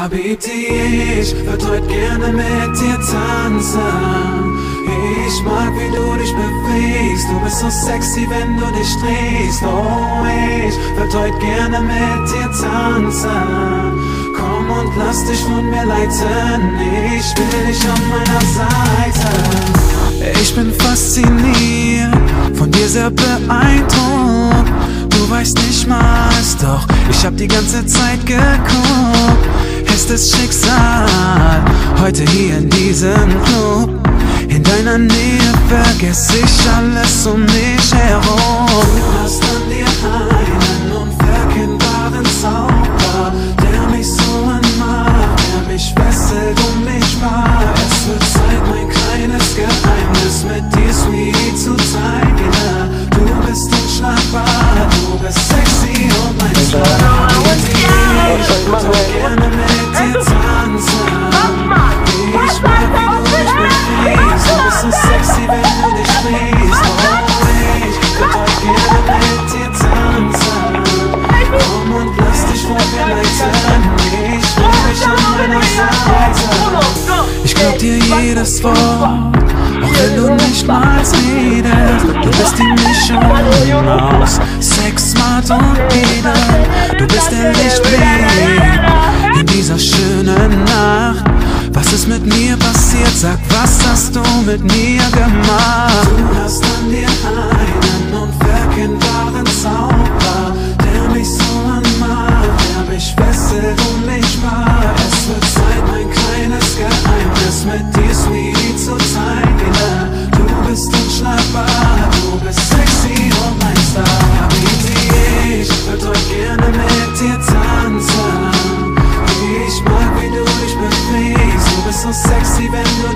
Habibti, ich würd heut gerne mit dir tanzen. Ich mag, wie du dich bewegst. Du bist so sexy, wenn du dich drehst. Oh, ich würd heut gerne mit dir tanzen. Komm und lass dich von mir leiten. Ich will dich an meiner Seite. Ich bin fasziniert, von dir sehr beeindruckt. Du weißt nicht mal, doch ich hab die ganze Zeit geguckt. Ist es Schicksal, heute hier in diesem Club. In deiner Nähe vergess ich alles um mich herum. Du hast an dir einen unverkennbaren Zauber, der mich so anmacht, der mich fesselt und mich spart. Es wird Zeit, mein kleines Geheimnis mit dir, Sweetie, zu teilen. Du bist unschlagbar, du bist sexy und mein Star. Ich würde gerne mit dir tanzen. Ich mag, wie du dich bewegst. Du bist so sexy, wenn du dich drehst. Oh, ich würde gerne mit dir tanzen. Komm und lass dich von mir leiten. Ich will dich an meiner Seite. Ich glaub dir jedes Wort, auch wenn du nicht mal redest. Du bist die Mischung aus Sex, Smart und Edel. Du bist der Lichtblick in dieser schönen Nacht. Was ist mit mir passiert? Sag, was hast du mit mir gemacht? Du hast an dir einen unverkennbaren Zauber, der mich so anmacht, der mich fesselt und mich spart. Es wird Zeit, mein kleines Geheimnis mit dir, Sweetie, zu teilen. Du bist unschlagbar, du bist sexy und mein Star. Habibti, ich würd heute gerne mit dir tanzen. Ich mag, wie du dich bewegst. Du bist so sexy, wenn du